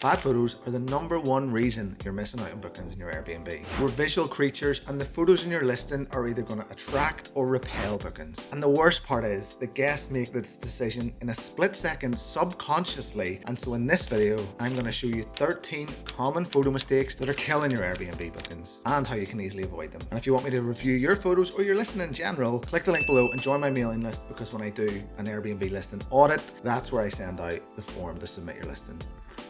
Bad photos are the #1 reason you're missing out on bookings in your Airbnb. We're visual creatures and the photos in your listing are either going to attract or repel bookings. And the worst part is the guests make this decision in a split second subconsciously, and so in this video I'm going to show you 13 common photo mistakes that are killing your Airbnb bookings and how you can easily avoid them. And if you want me to review your photos or your listing in general, click the link below and join my mailing list, because when I do an Airbnb listing audit, that's where I send out the form to submit your listing.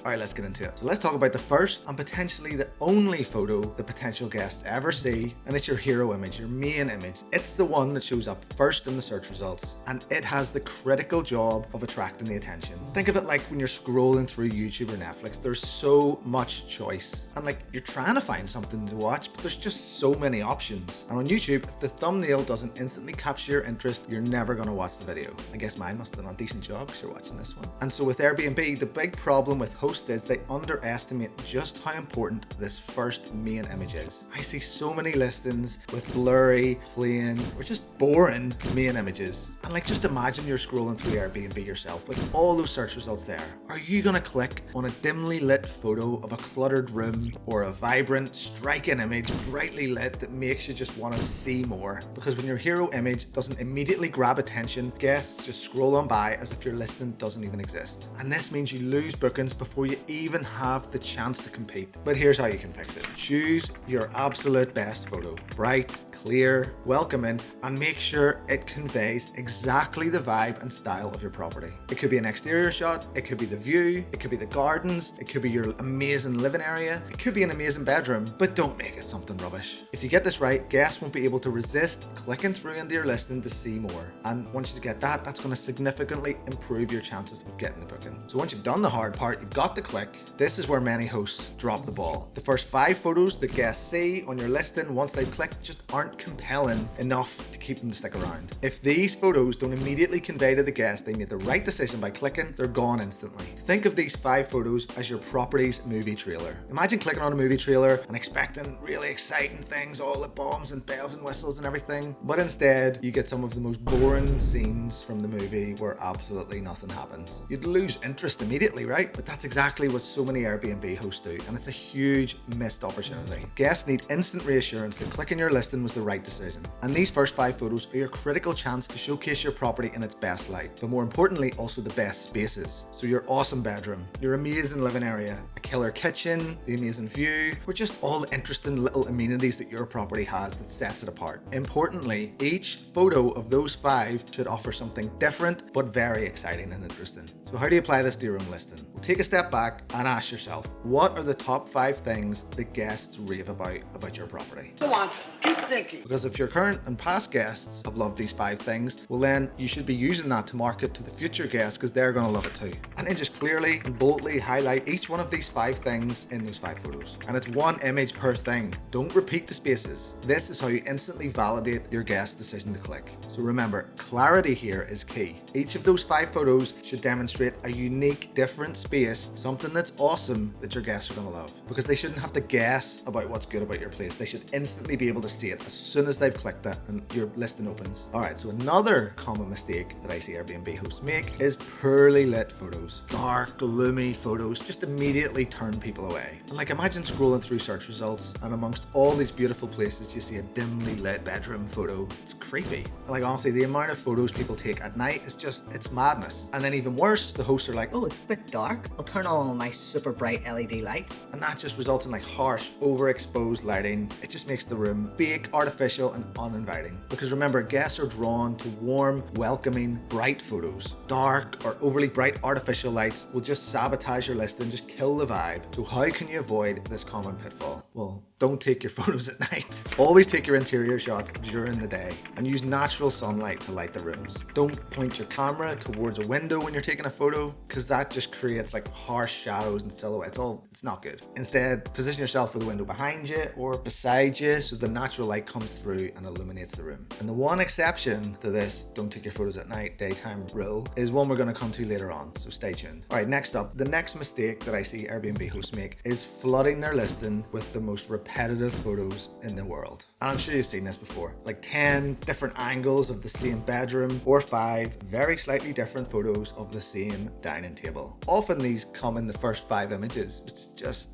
Alright, let's get into it. So let's talk about the first and potentially the only photo that potential guests ever see, and it's your hero image, your main image. It's the one that shows up first in the search results, and it has the critical job of attracting the attention. Think of it like when you're scrolling through YouTube or Netflix, there's so much choice, and like you're trying to find something to watch, but there's just so many options. And on YouTube, if the thumbnail doesn't instantly capture your interest, you're never going to watch the video. I guess mine must have done a decent job because you're watching this one. And so with Airbnb, the big problem with hosts is they underestimate just how important this first main image is. I see so many listings with blurry, plain, or just boring main images. And like, just imagine you're scrolling through Airbnb yourself with all those search results there. Are you gonna click on a dimly lit photo of a cluttered room or a vibrant, striking image, brightly lit, that makes you just wanna see more? Because when your hero image doesn't immediately grab attention, guests just scroll on by as if your listing doesn't even exist. And this means you lose bookings before you even have the chance to compete. But here's how you can fix it. Choose your absolute best photo. Bright, clear, welcoming, and make sure it conveys exactly the vibe and style of your property. It could be an exterior shot, it could be the view, it could be the gardens, it could be your amazing living area, it could be an amazing bedroom, but don't make it something rubbish. If you get this right, guests won't be able to resist clicking through into your listing to see more. And once you get that, that's going to significantly improve your chances of getting the booking. So once you've done the hard part, you've got the click. This is where many hosts drop the ball. The first 5 photos that guests see on your listing once they've clicked just aren't compelling enough to keep them to stick around. If these photos don't immediately convey to the guest they made the right decision by clicking, they're gone instantly. Think of these 5 photos as your property's movie trailer. Imagine clicking on a movie trailer and expecting really exciting things, all the bombs and bells and whistles and everything, but instead you get some of the most boring scenes from the movie where absolutely nothing happens. You'd lose interest immediately, right? But that's exactly what so many Airbnb hosts do, and it's a huge missed opportunity. Guests need instant reassurance that clicking your listing was the right decision. And these first 5 photos are your critical chance to showcase your property in its best light, but more importantly, also the best spaces. So your awesome bedroom, your amazing living area, a killer kitchen, the amazing view, or just all the interesting little amenities that your property has that sets it apart. Importantly, each photo of those 5 should offer something different, but very exciting and interesting. So how do you apply this to your own listing? Well, take a step back and ask yourself, what are the top 5 things that guests rave about your property? Go on, keep thinking. Because if your current and past guests have loved these 5 things, well then you should be using that to market to the future guests, because they're going to love it too. And then just clearly and boldly highlight each one of these 5 things in those 5 photos. And it's 1 image per thing. Don't repeat the spaces. This is how you instantly validate your guest's decision to click. So remember, clarity here is key. Each of those 5 photos should demonstrate a unique, different space, something that's awesome that your guests are going to love. Because they shouldn't have to guess about what's good about your place. They should instantly be able to see it as soon as they've clicked it and your listing opens. Alright, so another common mistake that I see Airbnb hosts make is poorly lit photos. Dark, gloomy photos just immediately turn people away. And like, imagine scrolling through search results and amongst all these beautiful places you see a dimly lit bedroom photo. It's creepy. And like, honestly, the amount of photos people take at night is just, it's madness. And then even worse, the hosts are like, oh, it's a bit dark. I'll turn on my super bright LED lights. And that just results in like harsh, overexposed lighting. It just makes the room fake, artificial, and uninviting. Because remember, guests are drawn to warm, welcoming, bright photos. Dark or overly bright artificial lights will just sabotage your listing, just kill the vibe. So how can you avoid this common pitfall? Well, don't take your photos at night. Always take your interior shots during the day and use natural sunlight to light the rooms. Don't point your camera towards a window when you're taking a photo, because that just creates like harsh shadows and silhouettes. It's not good. Instead, position yourself with the window behind you or beside you so the natural light comes through and illuminates the room. And the one exception to this don't take your photos at night daytime rule is one we're going to come to later on, so stay tuned. Alright, next up, the next mistake that I see Airbnb hosts make is flooding their listing with the most repetitive photos in the world. And I'm sure you've seen this before, like 10 different angles of the same bedroom, or 5 very very slightly different photos of the same dining table. Often these come in the first 5 images, which is just,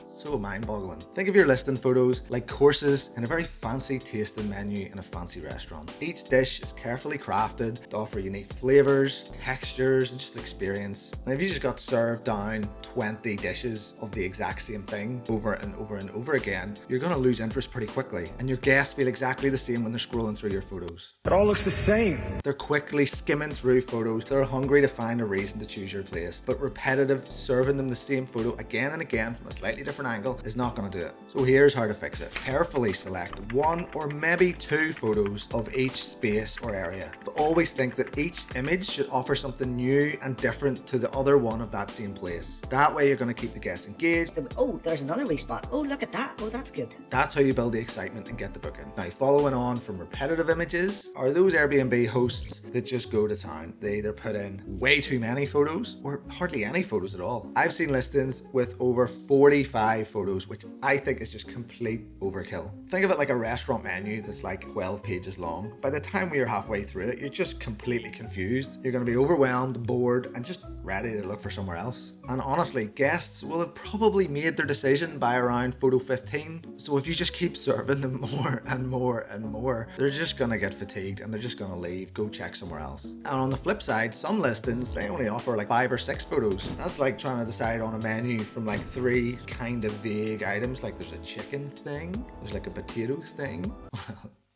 so mind-boggling. Think of your listing photos like courses in a very fancy tasting menu in a fancy restaurant. Each dish is carefully crafted to offer unique flavors, textures, and just experience. And if you just got served down 20 dishes of the exact same thing over and over and over again, you're going to lose interest pretty quickly. And your guests feel exactly the same when they're scrolling through your photos. It all looks the same. They're quickly skimming through photos. They're hungry to find a reason to choose your place. But repetitive serving them the same photo again and again from a slightly different angle is not going to do it. So here's how to fix it. Carefully select 1 or maybe 2 photos of each space or area, but always think that each image should offer something new and different to the other one of that same place. That way you're going to keep the guests engaged. Oh, there's another wee spot. Oh, look at that. Oh, that's good. That's how you build the excitement and get the booking. Now, following on from repetitive images are those Airbnb hosts that just go to town. They either put in way too many photos or hardly any photos at all. I've seen listings with over 45 photos, which I think is just complete overkill. Think of it like a restaurant menu that's like 12 pages long. By the time we are halfway through it, you're just completely confused. You're going to be overwhelmed, bored, and just ready to look for somewhere else. And honestly, guests will have probably made their decision by around photo 15. So if you just keep serving them more and more and more, they're just going to get fatigued and they're just going to leave, go check somewhere else. And on the flip side, some listings, they only offer like 5 or 6 photos. That's like trying to decide on a menu from like 3 kind of vague items, like there's a chicken thing, there's like a potato thing.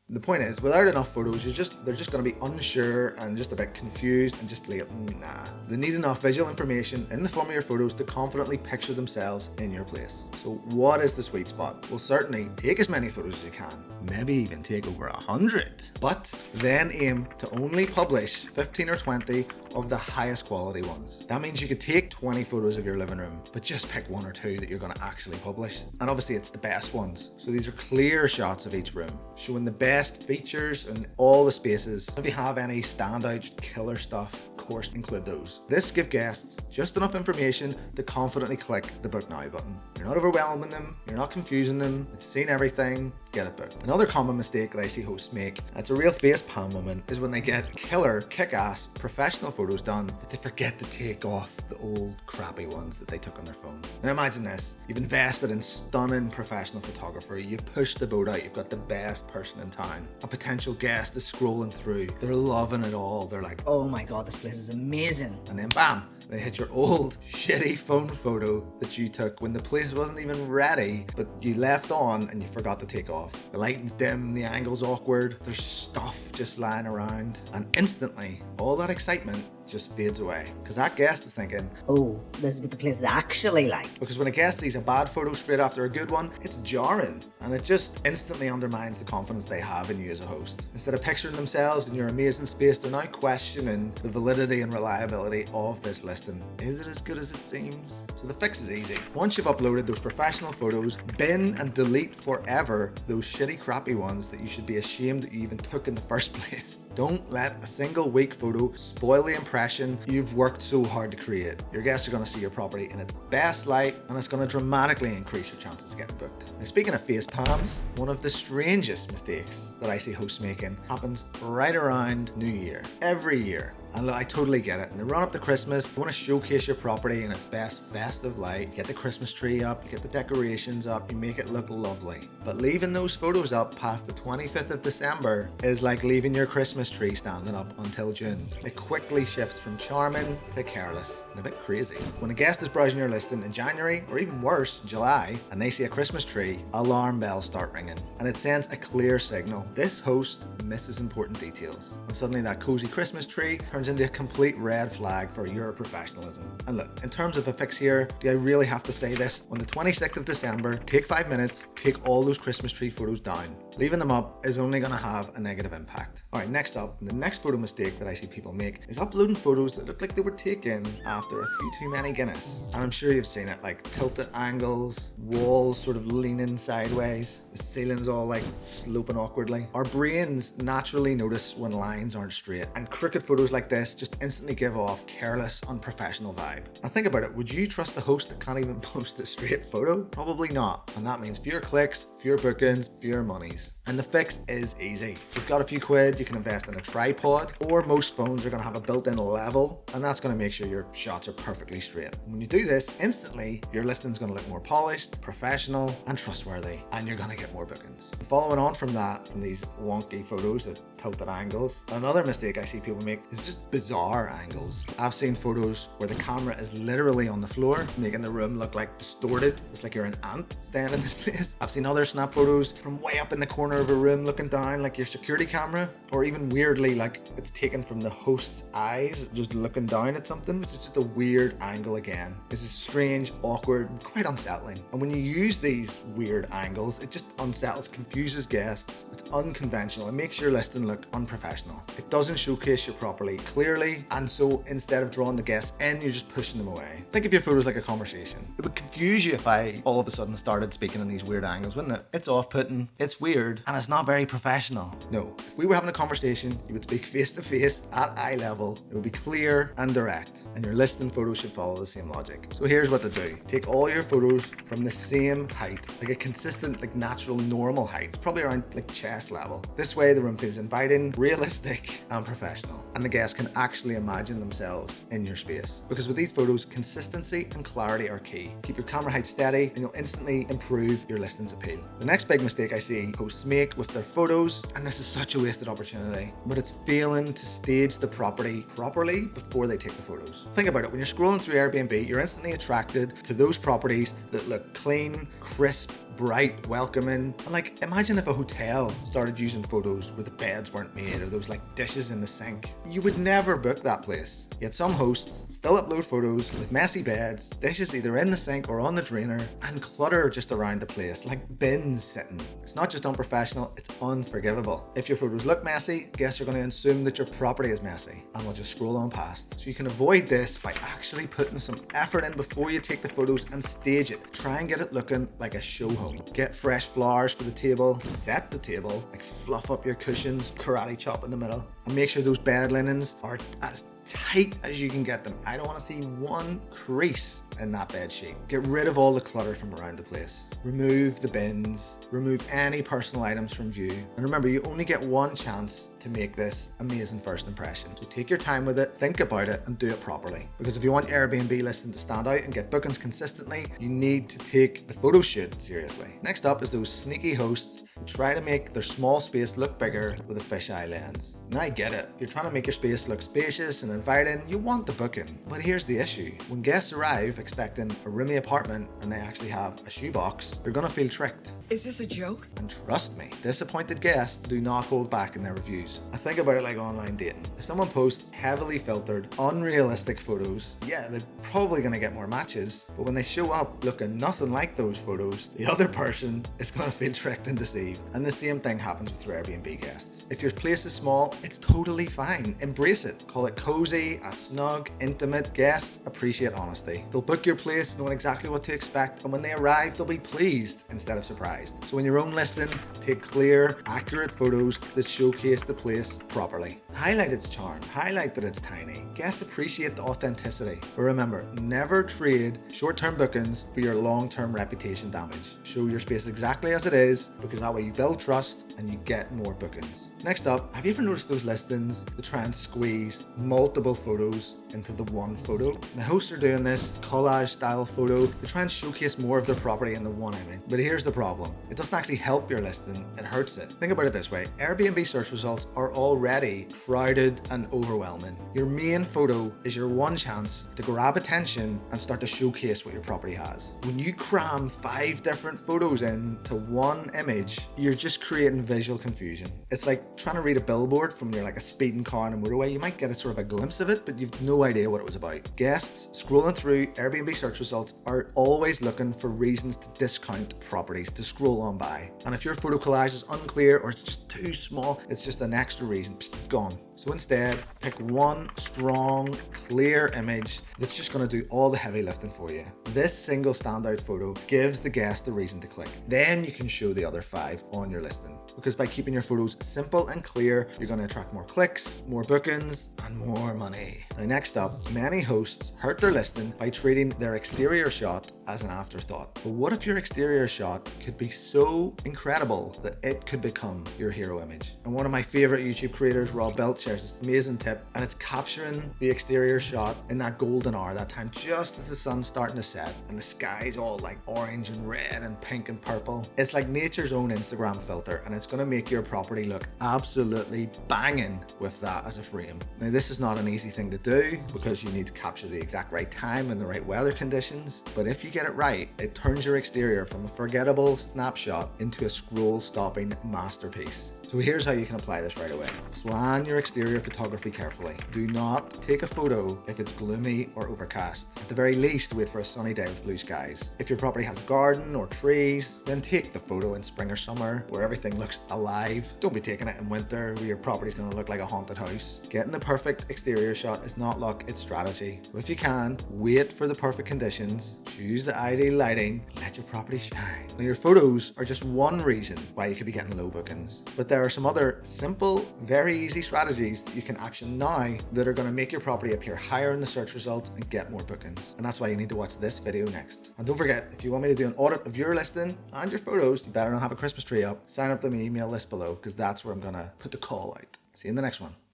The point is, without enough photos, they're just going to be unsure and just a bit confused and just like, nah. They need enough visual information in the form of your photos to confidently picture themselves in your place. So what is the sweet spot? Well, certainly take as many photos as you can. Maybe even take over 100. But then aim to only publish 15 or 20 of the highest quality ones. That means you could take 20 photos of your living room, but just pick 1 or 2 that you're going to actually publish. And obviously it's the best ones. So these are clear shots of each room, showing the best features in all the spaces. If you have any standout killer stuff, of course include those. This gives guests just enough information to confidently click the book now button. You're not overwhelming them, you're not confusing them, you've seen everything, get it booked. Another common mistake that I see hosts make, and it's a real facepalm moment, is when they get killer, kick-ass, professional photos done, but they forget to take off the old crappy ones that they took on their phone. Now imagine this, you've invested in stunning professional photography, you've pushed the boat out, you've got the best person in town. A potential guest is scrolling through, they're loving it all, they're like, oh my god, this place is amazing. And then bam, they hit your old shitty phone photo that you took when the place wasn't even ready, but you left on and you forgot to take off. The lighting's dim, the angle's awkward, there's stuff just lying around, and instantly all that excitement just fades away because that guest is thinking, oh, this is what the place is actually like. Because when a guest sees a bad photo straight after a good one, it's jarring and it just instantly undermines the confidence they have in you as a host. Instead of picturing themselves in your amazing space, they're now questioning the validity and reliability of this listing. Is it as good as it seems? So the fix is easy. Once you've uploaded those professional photos, bin and delete forever those shitty crappy ones that you should be ashamed that you even took in the first place. Don't let a single weak photo spoil the impression you've worked so hard to create. Your guests are going to see your property in its best light and it's going to dramatically increase your chances of getting booked. Now, speaking of face palms, one of the strangest mistakes that I see hosts making happens right around New Year. Every year. And look, I totally get it. In the run up to Christmas, you want to showcase your property in its best festive light. You get the Christmas tree up, you get the decorations up, you make it look lovely. But leaving those photos up past the 25th of December is like leaving your Christmas tree standing up until June. It quickly shifts from charming to careless and a bit crazy. When a guest is browsing your listing in January, or even worse, July, and they see a Christmas tree, alarm bells start ringing. And it sends a clear signal. This host misses important details. And suddenly that cozy Christmas tree turns into a complete red flag for your professionalism. And look, in terms of a fix here, do I really have to say this? On the 26th of December, take 5 minutes, take all those Christmas tree photos down. Leaving them up is only going to have a negative impact. Alright, next up, the next photo mistake that I see people make is uploading photos that look like they were taken after a few too many Guinness. And I'm sure you've seen it, like tilted angles, walls sort of leaning sideways, the ceiling's all like sloping awkwardly. Our brains naturally notice when lines aren't straight, and crooked photos like this just instantly give off careless, unprofessional vibe. Now think about it, would you trust a host that can't even post a straight photo? Probably not. And that means fewer clicks, fewer bookings, fewer monies. And the fix is easy. If you've got a few quid, you can invest in a tripod, or most phones are going to have a built-in level, and that's going to make sure your shots are perfectly straight. When you do this, instantly, your listing's going to look more polished, professional, and trustworthy, and you're going to get more bookings. And following on from that, from these wonky photos at tilted angles, another mistake I see people make is just bizarre angles. I've seen photos where the camera is literally on the floor, making the room look like distorted. It's like you're an ant staying in this place. I've seen other snap photos from way up in the corner of a room looking down like your security camera, or even weirdly like it's taken from the host's eyes just looking down at something, which is just a weird angle again. This is strange, awkward, and quite unsettling. And when you use these weird angles, it just unsettles, confuses guests. It's unconventional. It makes your listing look unprofessional. It doesn't showcase you properly, clearly, and so instead of drawing the guests in, you're just pushing them away. Think of your photos like a conversation. It would confuse you if I all of a sudden started speaking in these weird angles, wouldn't it? It's off-putting, it's weird, and it's not very professional. No, if we were having a conversation, you would speak face to face at eye level. It would be clear and direct, and your listing photos should follow the same logic. So here's what to do. Take all your photos from the same height, like a consistent, like natural, normal height. It's probably around like chest level. This way the room feels inviting, realistic, and professional, and the guests can actually imagine themselves in your space. Because with these photos, consistency and clarity are key. Keep your camera height steady and you'll instantly improve your listing's appeal. The next big mistake I see hosts make with their photos, and this is such a wasted opportunity, but it's failing to stage the property properly before they take the photos. Think about it, when you're scrolling through Airbnb, you're instantly attracted to those properties that look clean, crisp, bright, welcoming. And like, imagine if a hotel started using photos where the beds weren't made or there was like dishes in the sink. You would never book that place. Yet some hosts still upload photos with messy beds, dishes either in the sink or on the drainer, and clutter just around the place, like bins sitting. It's not just unprofessional, it's unforgivable. If your photos look messy, guests are going to assume that your property is messy and will just scroll on past. So you can avoid this by actually putting some effort in before you take the photos and stage it. Try and get it looking like a show home. Get fresh flowers for the table, set the table, like fluff up your cushions, karate chop in the middle, and make sure those bed linens are as tight as you can get them. I don't want to see one crease in that bed sheet. Get rid of all the clutter from around the place. Remove the bins, remove any personal items from view. And remember, you only get one chance to make this amazing first impression. So take your time with it, think about it, and do it properly. Because if you want Airbnb listing to stand out and get bookings consistently, you need to take the photo shoot seriously. Next up is those sneaky hosts that try to make their small space look bigger with a fisheye lens. Now I get it. If you're trying to make your space look spacious and inviting, you want the booking. But here's the issue. When guests arrive expecting a roomy apartment and they actually have a shoebox, they're gonna feel tricked. Is this a joke? And trust me, disappointed guests do not hold back in their reviews. I think about it like online dating. If someone posts heavily filtered, unrealistic photos, yeah, they're probably gonna get more matches. But when they show up looking nothing like those photos, the other person is gonna feel tricked and deceived. And the same thing happens with your Airbnb guests. If your place is small, it's totally fine. Embrace it. Call it cozy, a snug, intimate. Guests appreciate honesty. They'll book your place knowing exactly what to expect, and when they arrive, they'll be pleased instead of surprised. So in your own listing, take clear, accurate photos that showcase the place properly. Highlight its charm. Highlight that it's tiny. Guests appreciate the authenticity. But remember, never trade short-term bookings for your long-term reputation damage. Show your space exactly as it is, because that way you build trust and you get more bookings. Next up, have you ever noticed those listings that try and squeeze multiple photos into the one photo? The hosts are doing this collage style photo to try and showcase more of their property in the one image. But here's the problem. It doesn't actually help your listing, it hurts it. Think about it this way. Airbnb search results are already crowded and overwhelming. Your main photo is your one chance to grab attention and start to showcase what your property has. When you cram 5 different photos into one image, you're just creating visual confusion. It's like trying to read a billboard from near like a speeding car on a motorway. You might get a sort of a glimpse of it, but you've no idea what it was about. Guests scrolling through Airbnb search results are always looking for reasons to discount properties, to scroll on by. And if your photo collage is unclear or it's just too small, it's just an extra reason. Psst, gone. So instead, pick one strong, clear image that's just going to do all the heavy lifting for you. This single standout photo gives the guest the reason to click. Then you can show the other 5 on your listing. Because by keeping your photos simple and clear, you're going to attract more clicks, more bookings, and more money. Now, next up, many hosts hurt their listing by treating their exterior shot as an afterthought. But what if your exterior shot could be so incredible that it could become your hero image? And one of my favorite YouTube creators, Rob Belt, shares this amazing tip, and it's capturing the exterior shot in that golden hour, that time just as the sun's starting to set and the sky's all like orange and red and pink and purple. It's like nature's own Instagram filter, and it's going to make your property look absolutely banging with that as a frame. Now, this is not an easy thing to do because you need to capture the exact right time and the right weather conditions, but if you get it right, it turns your exterior from a forgettable snapshot into a scroll-stopping masterpiece. So here's how you can apply this right away. Plan your exterior photography carefully. Do not take a photo if it's gloomy or overcast. At the very least, wait for a sunny day with blue skies. If your property has a garden or trees, then take the photo in spring or summer where everything looks alive. Don't be taking it in winter where your property's going to look like a haunted house. Getting the perfect exterior shot is not luck, it's strategy. So if you can, wait for the perfect conditions, choose the ideal lighting, let your property shine. Now, your photos are just one reason why you could be getting low bookings, but there are some other simple, very easy strategies that you can action now that are going to make your property appear higher in the search results and get more bookings. And that's why you need to watch this video next. And don't forget, if you want me to do an audit of your listing and your photos, you better not have a Christmas tree up. Sign up to my email list below because that's where I'm going to put the call out. See you in the next one.